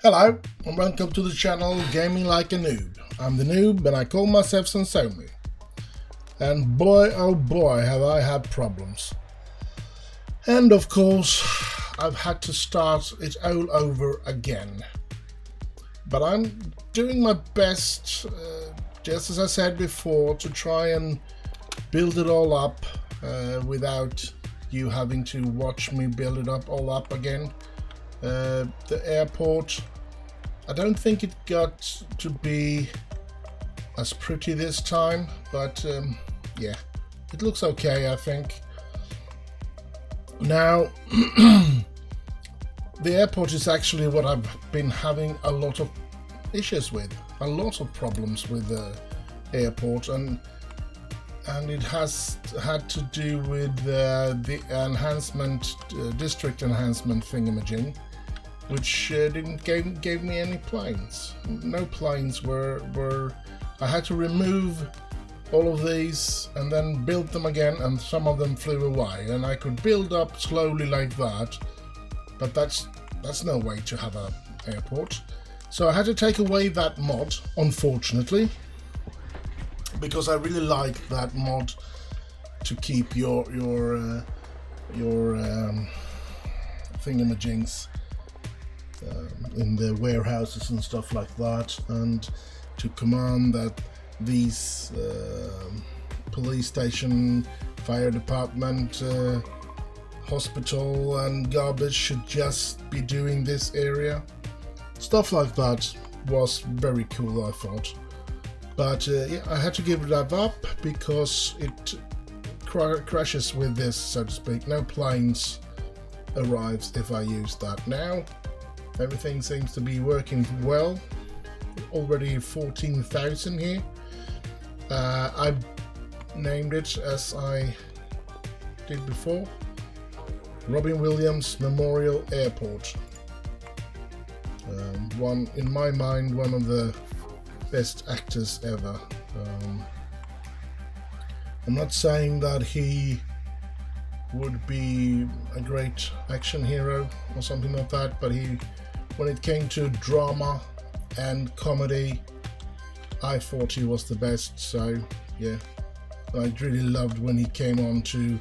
Hello and welcome to the channel Gaming Like a Noob. I'm the noob and I call myself Xenso Getting. And boy oh boy have I had problems. And of course I've had to start it all over again. But I'm doing my best, just as I said before, to try and build it all up without you having to watch me build it up all up again. The airport, I don't think it got to be as pretty this time, but yeah, it looks okay, I think. Now the airport is actually what I've been having a lot of issues with, a lot of problems with the airport, and it has had to do with the enhancement, district enhancement thingamajig, which didn't gave me any planes. No planes were. I had to remove all of these and then build them again, and some of them flew away. And I could build up slowly like that, but that's no way to have an airport. So I had to take away that mod, unfortunately, because I really like that mod to keep your thingamajigs in the warehouses and stuff like that, and to command that these police station, fire department, hospital and garbage should just be doing this area. Stuff like that was very cool, I thought. But yeah, I had to give that up because it crashes with this, so to speak. No planes arrives if I use that. Now everything seems to be working well. Already 14,000 here. I named it as I did before, Robin Williams Memorial Airport. One, in my mind, one of the best actors ever. I'm not saying that he would be a great action hero or something like that, but when it came to drama and comedy, I thought he was the best. So yeah, I really loved when he came on to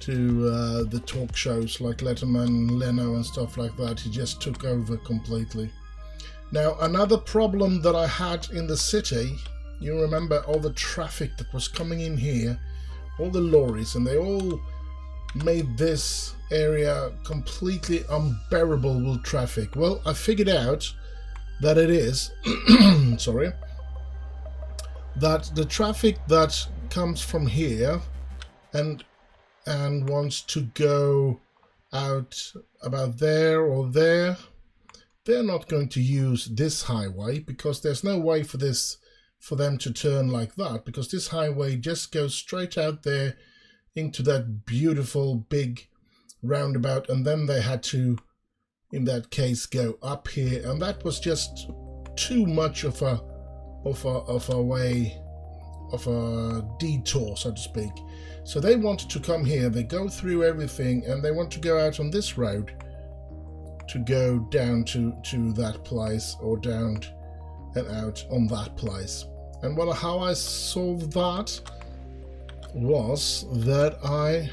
the talk shows like Letterman, Leno and stuff like that. He just took over completely. Now another problem that I had in the city, you remember all the traffic that was coming in here, all the lorries, and they all made this area completely unbearable with traffic. Well, I figured out that it is sorry, that the traffic that comes from here and wants to go out about there or there, they're not going to use this highway, because there's no way for them to turn like that, because this highway just goes straight out there into that beautiful big roundabout, and then they had to, in that case, go up here, and that was just too much of a way, of a detour, so to speak. So they wanted to come here, they go through everything, and they want to go out on this road to go down to that place, or down and out on that place. And how I solved that was that I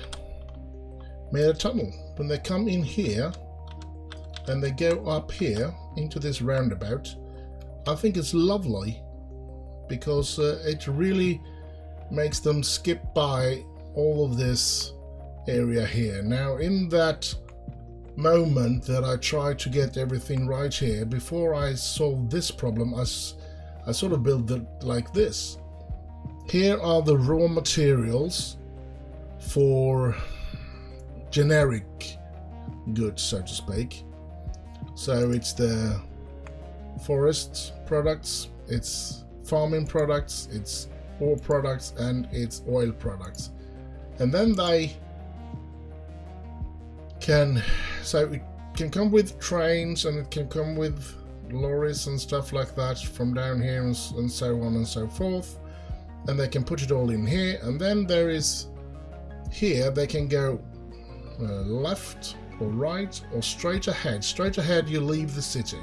made a tunnel. When they come in here and they go up here into this roundabout, I think it's lovely, because it really makes them skip by all of this area here. Now in that moment that I tried to get everything right here, before I solved this problem, I sort of built it like this. Here are the raw materials for generic goods, so to speak. So it's the forest products, it's farming products, it's ore products, and it's oil products. And then they can, so it can come with trains, and it can come with lorries and stuff like that from down here, and so on and so forth. And they can put it all in here, and then there is here they can go left or right or straight ahead. Straight ahead you leave the city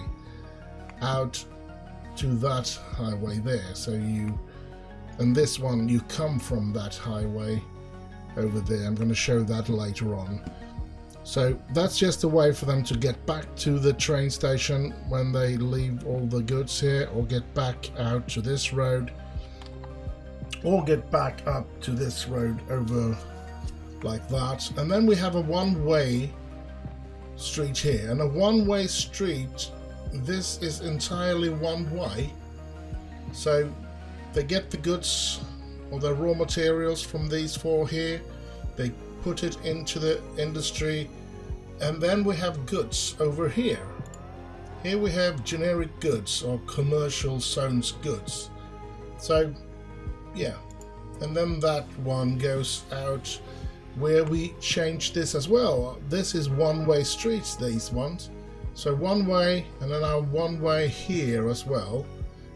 out to that highway there. So you, and this one you come from that highway over there. I'm going to show that later on. So that's just a way for them to get back to the train station when they leave all the goods here, or get back out to this road, or get back up to this road over like that. And then we have a one-way street here, and a one-way street, this is entirely one way. So they get the goods or the raw materials from these four here, they put it into the industry, and then we have goods over here. Here we have generic goods or commercial zones goods. So yeah, and then that one goes out where we change this as well. This is one-way streets, these ones. So one way, and then our one way here as well,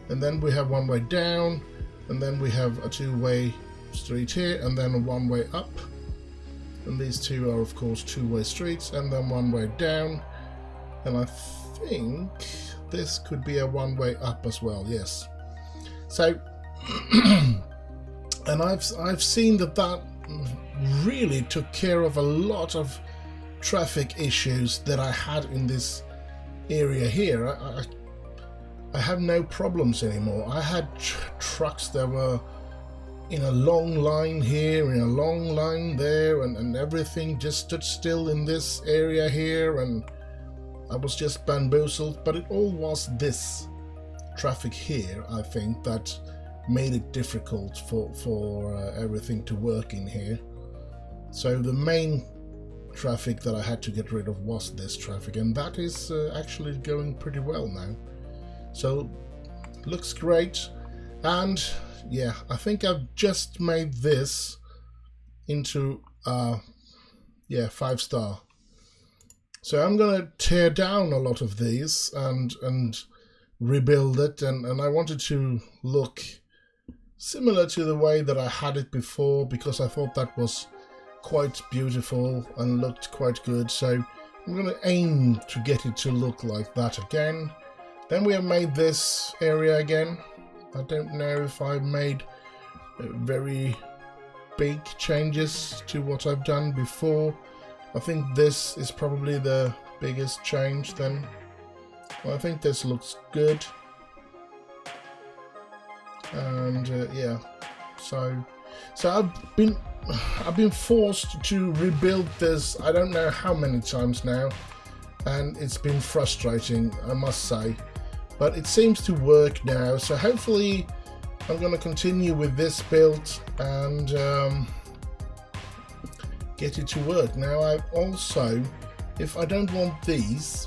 and then we have one way down, and then we have a two-way street here, and then a one-way up, and these two are of course two-way streets, and then one way down, and I think this could be a one-way up as well. Yes. So and I've seen that really took care of a lot of traffic issues that I had in this area here. I have no problems anymore. I had trucks that were in a long line here, in a long line there, and everything just stood still in this area here, and I was just bamboozled. But it all was this traffic here, I think, that made it difficult for everything to work in here. So the main traffic that I had to get rid of was this traffic, and that is actually going pretty well now. So looks great. And yeah, I think I've just made this into 5-star. So I'm gonna tear down a lot of these and rebuild it, and I wanted to look similar to the way that I had it before, because I thought that was quite beautiful and looked quite good. So I'm going to aim to get it to look like that again. Then we have made this area again. I don't know if I made very big changes to what I've done before. I think this is probably the biggest change then. Well, I think this looks good. And yeah, so I've been forced to rebuild this I don't know how many times now, and it's been frustrating, I must say, but it seems to work now. So hopefully I'm going to continue with this build and get it to work. Now I also, if I don't want these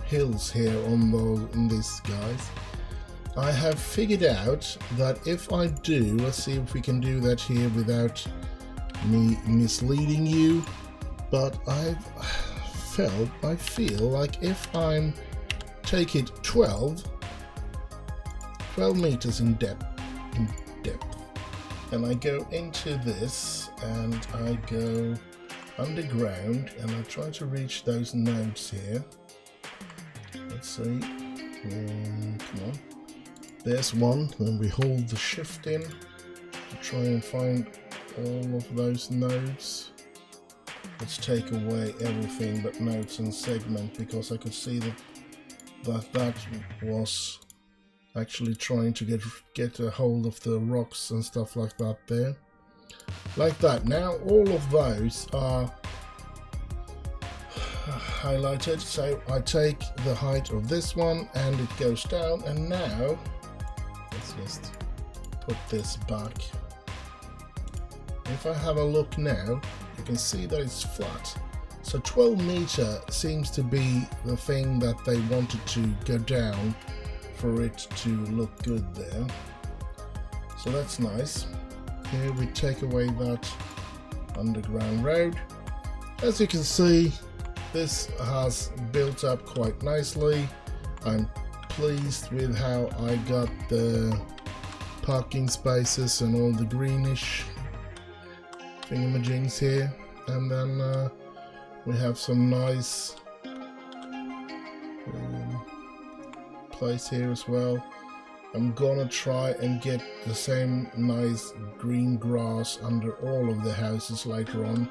hills here on these guys, I have figured out that if I do, let's see if we can do that here without me misleading you, but I feel like if I'm take it 12 meters in depth, and I go into this and I go underground and I try to reach those nodes here. Let's see, come on. There's one, and we hold the shift in to try and find all of those nodes. Let's take away everything but nodes and segment, because I could see that was actually trying to get a hold of the rocks and stuff like that there. Like that. Now all of those are highlighted, so I take the height of this one and it goes down, and now let's just put this back. If I have a look now, you can see that it's flat. So 12 meter seems to be the thing that they wanted to go down for it to look good there. So that's nice. Here we take away that underground road. As you can see, this has built up quite nicely. I'm pleased with how I got the parking spaces and all the greenish thingamajigs here, and then We have some nice place here as well. I'm gonna try and get the same nice green grass under all of the houses later on,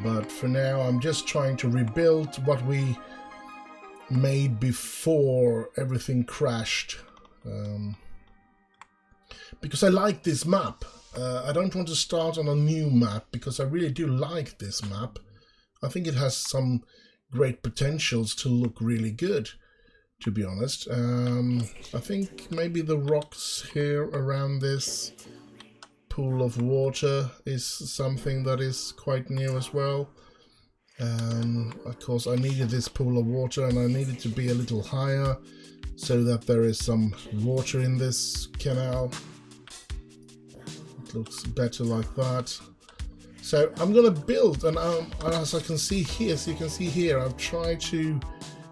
but for now I'm just trying to rebuild what we made before everything crashed, because I like this map. I don't want to start on a new map because I really do like this map. I think it has some great potentials to look really good, to be honest. I think maybe the rocks here around this pool of water is something that is quite new as well. Of course I needed this pool of water, and I need it to be a little higher so that there is some water in this canal. It looks better like that. So I'm gonna build, and as I can see here, so you can see here, I've tried to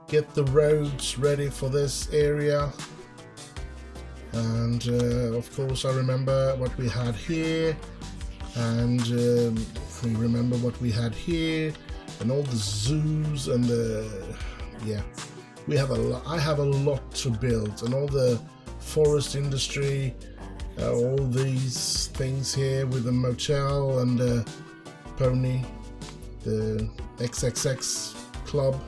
get the roads ready for this area. And of course I remember what we had here, and we remember what we had here, and all the zoos, and we have a lot. I have a lot to build, and all the forest industry, all these things here with the motel and the pony, the XXX club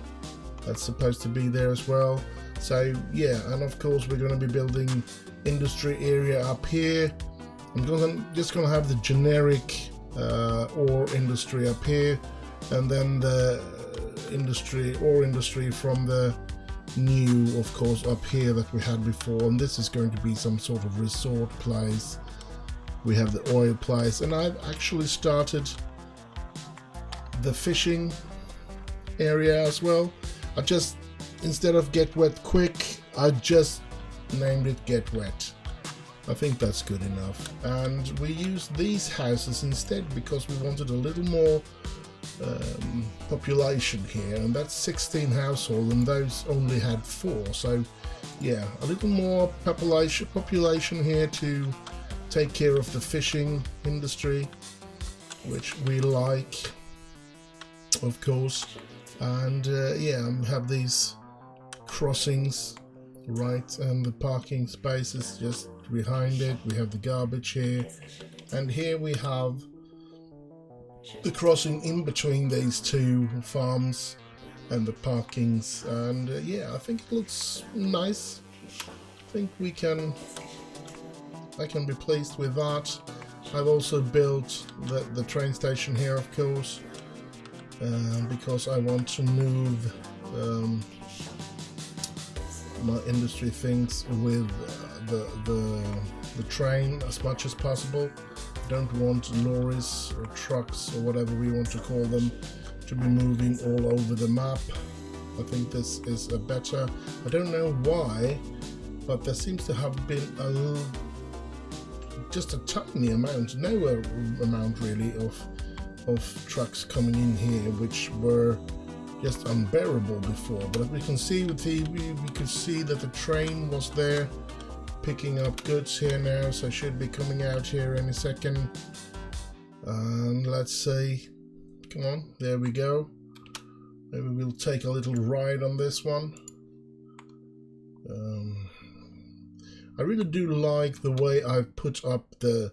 that's supposed to be there as well. So yeah, and of course we're going to be building industry area up here. I'm just going to have the generic ore industry up here, and then the ore industry from the new, of course, up here that we had before. And this is going to be some sort of resort place. We have the oil place, and I've actually started the fishing area as well. I just, instead of get wet quick, I just named it get wet. I think that's good enough. And we used these houses instead because we wanted a little more population here, and that's 16 households, and those only had 4. So yeah, a little more population here to take care of the fishing industry, which we like, of course. And yeah, we have these crossings, right, and the parking spaces just behind it. We have the garbage here, and here we have the crossing in between these two farms and the parkings. And yeah, I think it looks nice. I think I can be pleased with that. I've also built the train station here, of course, because I want to move my industry things with the train as much as possible. I don't want lorries or trucks or whatever we want to call them to be moving all over the map. I think this is a better, I don't know why, but there seems to have been just a tiny amount, no amount really, of trucks coming in here, which were just unbearable before. But as we can see with we could see that the train was there picking up goods here now, so should be coming out here any second. And let's see, come on, there we go. Maybe we'll take a little ride on this one. I really do like the way I've put up the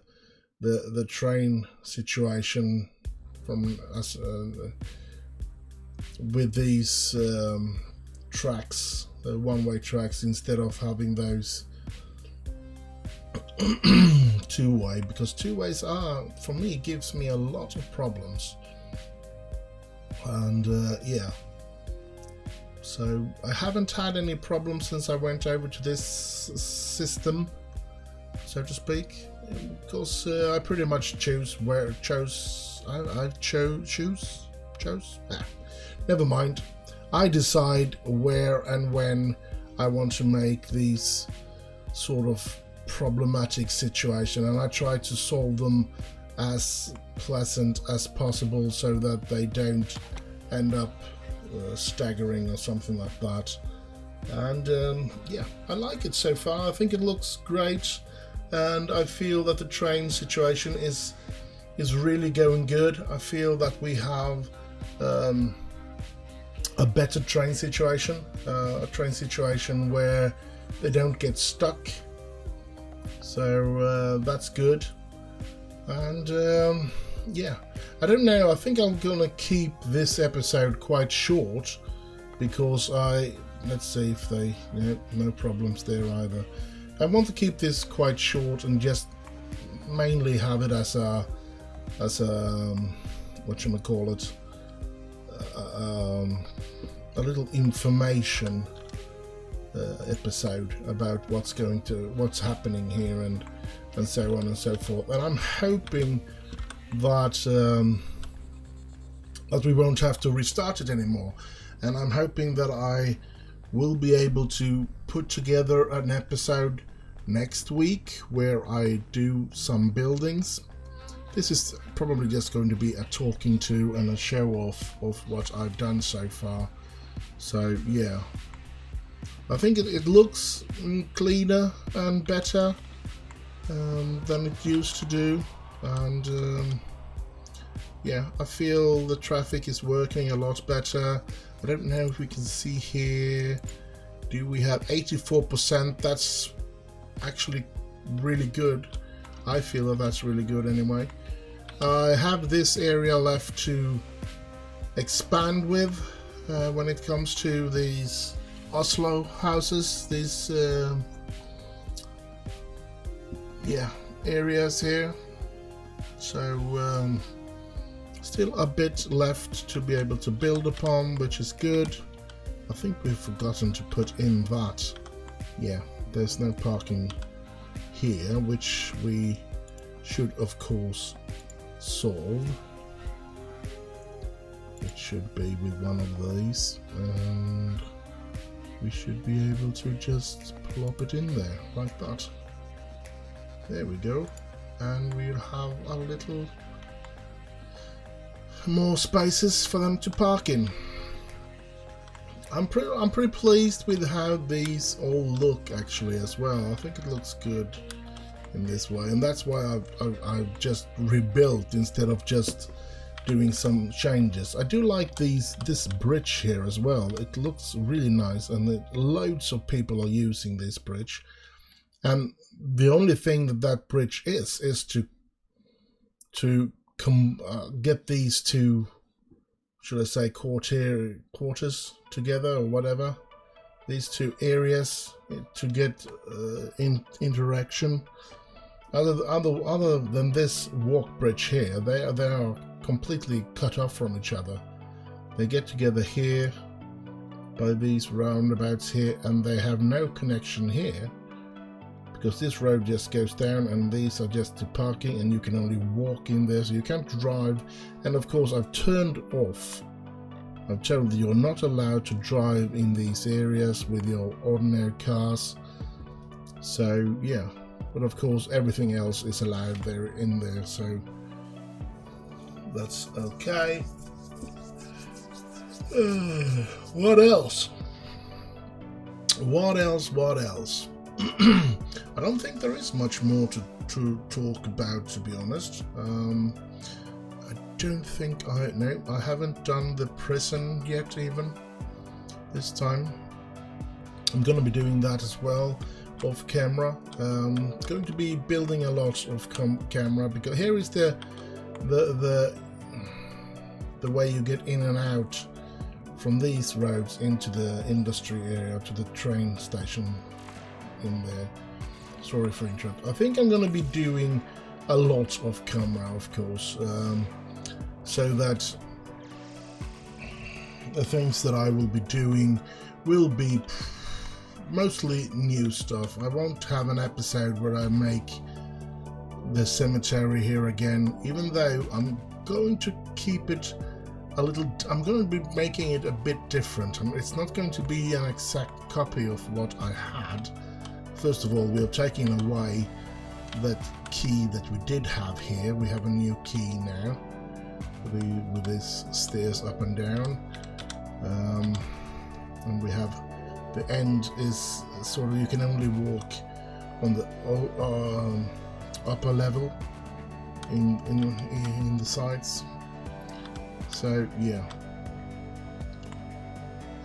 train situation from us with these tracks, the one-way tracks, instead of having those two-way, because two-ways are, for me, gives me a lot of problems. And yeah, so I haven't had any problems since I went over to this system, so to speak, because I pretty much chose. Never mind. I decide where and when I want to make these sort of problematic situation, and I try to solve them as pleasant as possible so that they don't end up staggering or something like that. And yeah, I like it so far. I think it looks great, and I feel that the train situation is really going good. I feel that we have a better train situation, a train situation where they don't get stuck. So that's good. And yeah, I don't know, I think I'm gonna keep this episode quite short because let's see if they, no problems there either. I want to keep this quite short and just mainly have it as a whatchamacallit, a little information episode about what's happening here and so on and so forth. And I'm hoping that that we won't have to restart it anymore. And I'm hoping that I will be able to put together an episode next week where I do some buildings. This is probably just going to be a talking to and a show off of what I've done so far. So yeah, I think it looks cleaner and better than it used to do, and yeah, I feel the traffic is working a lot better. I don't know if we can see here, do we have 84%? That's actually really good. I feel that that's really good anyway. I have this area left to expand with when it comes to these Oslo houses, these yeah, areas here. So still a bit left to be able to build upon, which is good. I think we've forgotten to put in that. Yeah, there's no parking here, which we should of course solve. It should be with one of these, and we should be able to just plop it in there like that. There we go, and we'll have a little more spaces for them to park in. I'm pretty pleased with how these all look actually as well. I think it looks good in this way, and that's why I've just rebuilt instead of just doing some changes. I do like this bridge here as well. It looks really nice, and loads of people are using this bridge. And the only thing that bridge is to get these two, should I say, quarters together or whatever, these two areas to get interaction. Other than this walk bridge here, they are completely cut off from each other. They get together here by these roundabouts here, and they have no connection here because this road just goes down, and these are just to parking, and you can only walk in there, so you can't drive. And of course I've turned off, I've told you you're not allowed to drive in these areas with your ordinary cars. So yeah, but of course everything else is allowed there in there, so that's okay. What else? I don't think there is much more to talk about, to be honest. I don't think I haven't done the prison yet even this time. I'm going to be doing that as well off camera. Going to be building a lot of camera, because here is the way you get in and out from these roads into the industry area, to the train station in there. Sorry for interrupt. I think I'm going to be doing a lot of camera, of course, so that the things that I will be doing will be mostly new stuff. I won't have an episode where I make the cemetery here again, even though I'm going to keep it a little. I'm going to be making it a bit different. It's not going to be an exact copy of what I had. First of all, we're taking away that key that we did have here. We have a new key now with this stairs up and down, and we have the end is sort of, you can only walk on the upper level in the sides. So yeah,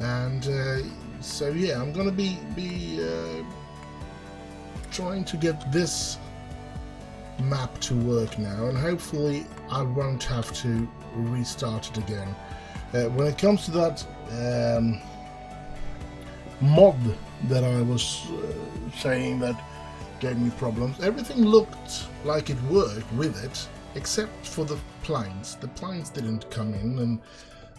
And so yeah, I'm gonna be trying to get this map to work now, and hopefully I won't have to restart it again. When it comes to that mod that I was saying that gave me problems, everything looked like it worked with it, except for the planes. The planes didn't come in,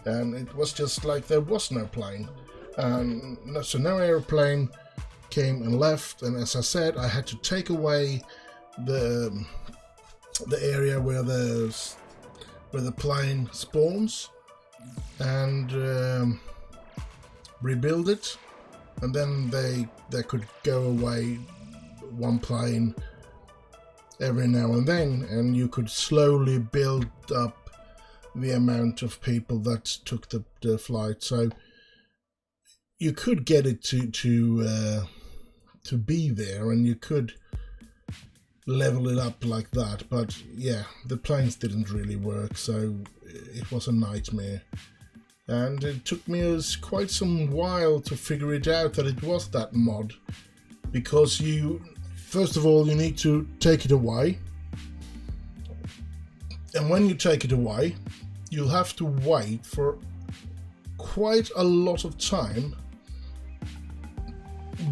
and it was just like there was no plane, so no airplane came and left. And as I said, I had to take away the area where the plane spawns and rebuild it, and then they could go away one plane every now and then, and you could slowly build up the amount of people that took the flight. So you could get it to be there, and you could level it up like that. But yeah, the planes didn't really work, so it was a nightmare. And it took me quite some while to figure it out that it was that mod, because first of all, you need to take it away. And when you take it away, you'll have to wait for quite a lot of time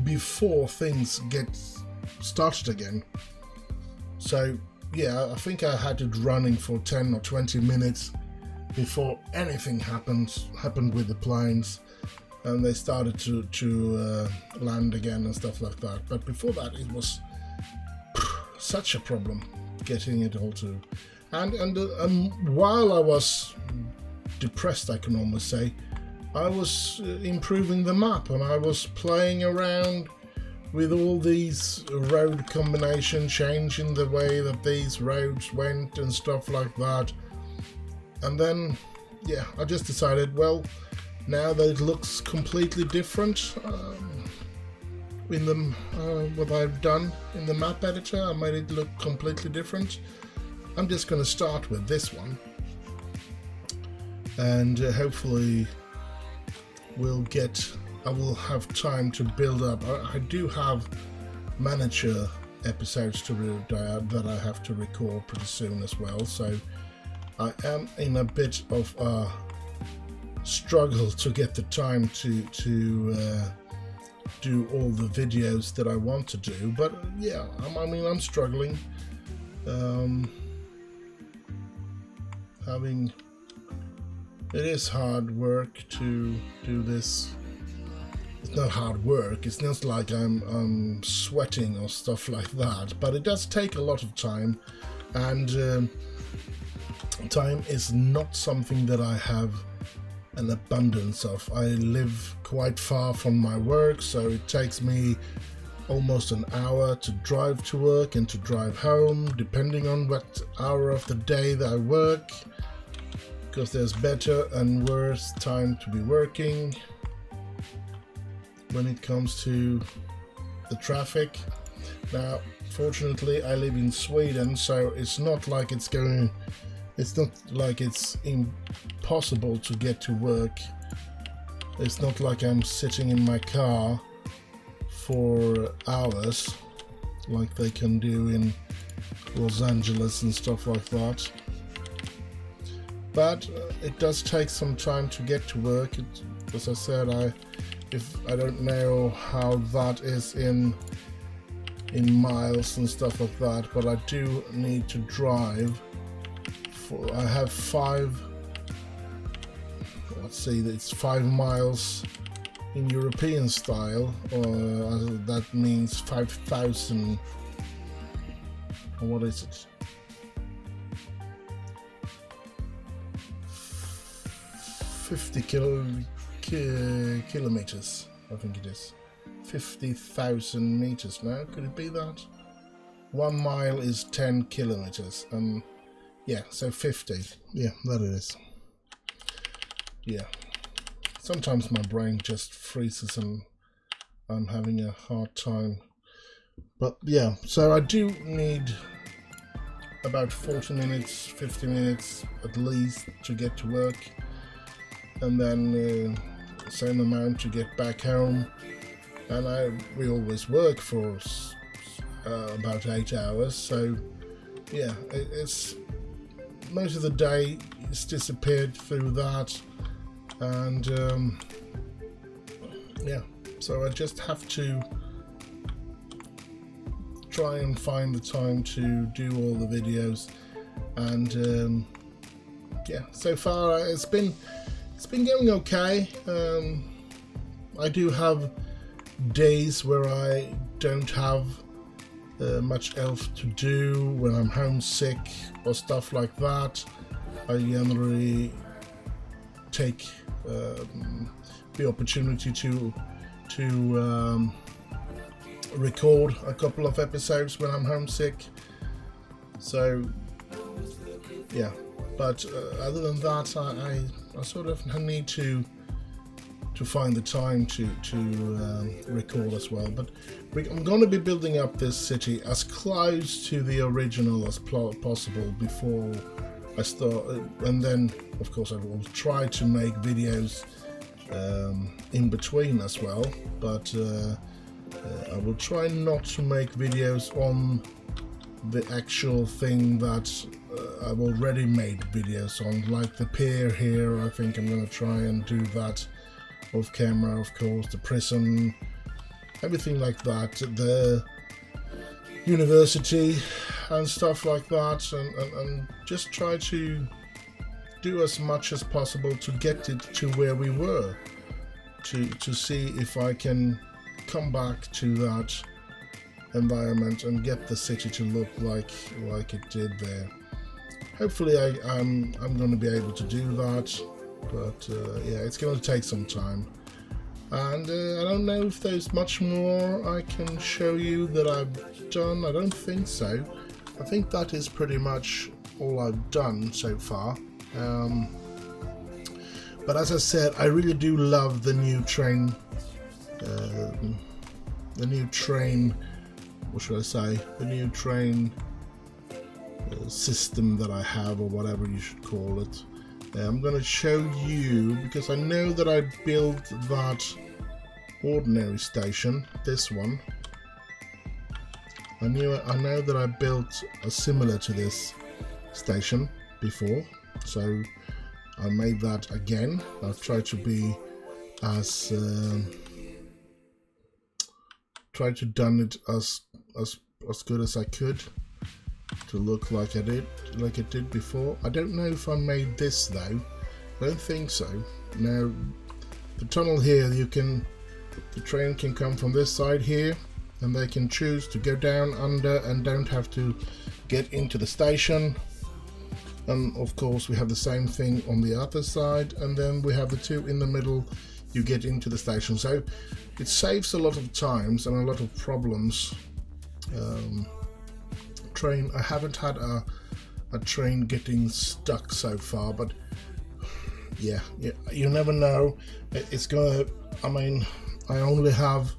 before things get started again. So yeah, I think I had it running for 10 or 20 minutes before anything happened with the planes, and they started to land again and stuff like that. But before that, it was such a problem getting it all to. And while I was depressed, I can almost say, I was improving the map, and I was playing around with all these road combinations, changing the way that these roads went and stuff like that. And then, yeah, I just decided, well, now that it looks completely different in what I've done in the map editor, I made it look completely different. I'm just going to start with this one, and hopefully I will have time to build up. I do have manager episodes that I have to record pretty soon as well, so I am in a bit of a struggle to get the time to do all the videos that I want to do. But yeah, I'm struggling. It is hard work to do this. It's not hard work, it's not like I'm sweating or stuff like that, but it does take a lot of time, and time is not something that I have an abundance of. I live quite far from my work, so it takes me almost an hour to drive to work and to drive home, depending on what hour of the day that I work, because there's better and worse time to be working when it comes to the traffic. Now, fortunately, I live in Sweden, so it's not like it's impossible to get to work. It's not like I'm sitting in my car for hours like they can do in Los Angeles and stuff like that. But it does take some time to get to work. As I said, if I don't know how that is in miles and stuff like that, but I do need to drive. I have it's 5 miles in European style, that means 5,000, or what is it? 50 kilometers, I think it is. 50,000 meters now, could it be that? 1 mile is 10 kilometers, yeah, so 50, yeah, that it is. Yeah, sometimes my brain just freezes and I'm having a hard time. But yeah, so I do need about 40 minutes, 50 minutes at least to get to work. And then same amount to get back home, and we always work for about 8 hours, so yeah, it's most of the day it's disappeared through that, and yeah, so I just have to try and find the time to do all the videos, and yeah, so far it's been going okay. I do have days where I don't have much else to do when I'm homesick or stuff like that. I generally take the opportunity to record a couple of episodes when I'm homesick. So yeah, but other than that, I sort of need to find the time to record as well. But I'm going to be building up this city as close to the original as possible before I start, and then of course I will try to make videos in between as well, but I will try not to make videos on the actual thing that I've already made videos on, like the pier here. I think I'm going to try and do that off camera, of course, the prison, everything like that, the university and stuff like that, and just try to do as much as possible to get it to where we were, to see if I can come back to that environment and get the city to look like it did there. Hopefully I'm going to be able to do that, but yeah, it's going to take some time, and I don't know if there's much more I can show you that I've done. I don't think so. I think that is pretty much all I've done so far. But as I said, I really do love the new train, what should I say, the new train system that I have, or whatever you should call it. I'm going to show you, because I know that I built that ordinary station, this one. I know that I built a similar to this station before, so I made that again. I've tried to be as tried to done it as good as I could to look like it did before. I don't know if I made this though. I don't think so. Now the tunnel here, the train can come from this side here, and they can choose to go down under and don't have to get into the station. And of course we have the same thing on the other side, and then we have the two in the middle. You get into the station, so it saves a lot of times and a lot of problems. Train, I haven't had a train getting stuck so far, but yeah, you never know. It's gonna, I mean, I only have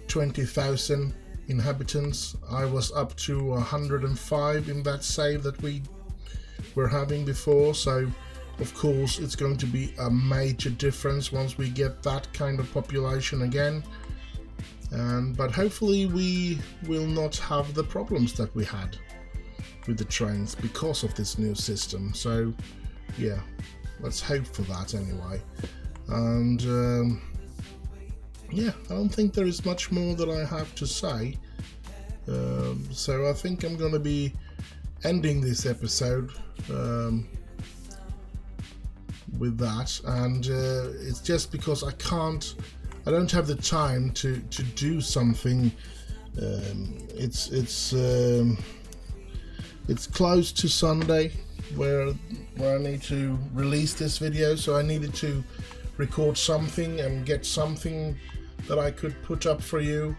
20,000 inhabitants. I was up to 105 in that save that we were having before, so of course it's going to be a major difference once we get that kind of population again. But hopefully we will not have the problems that we had with the trains because of this new system. So yeah, let's hope for that anyway. And yeah, I don't think there is much more that I have to say. So I think I'm going to be ending this episode with that, and it's just because I don't have the time to do something. It's close to Sunday where I need to release this video, so I needed to record something and get something that I could put up for you,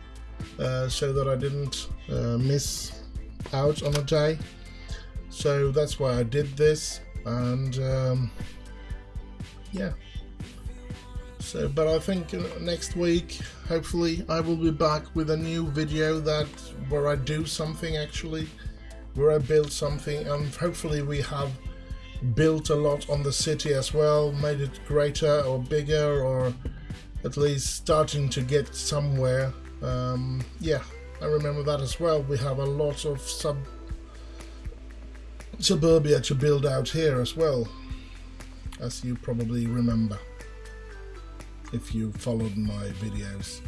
so that I didn't miss out on a day. So that's why I did this, and yeah. So, but I think next week, hopefully, I will be back with a new video where I do something actually, where I build something, and hopefully we have built a lot on the city as well, made it greater or bigger, or at least starting to get somewhere. Yeah, I remember that as well. We have a lot of suburbia to build out here as well, as you probably remember if you followed my videos.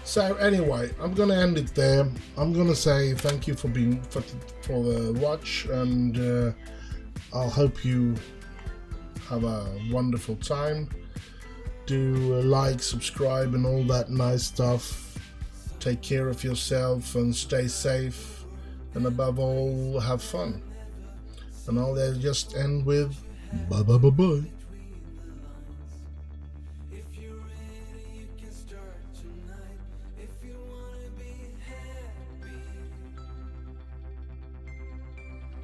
So anyway, I'm gonna end it there. I'm gonna say thank you for the watch, and I'll hope you have a wonderful time. Do like, subscribe, and all that nice stuff. Take care of yourself and stay safe, and above all, have fun. And I'll just end with bye bye bye bye.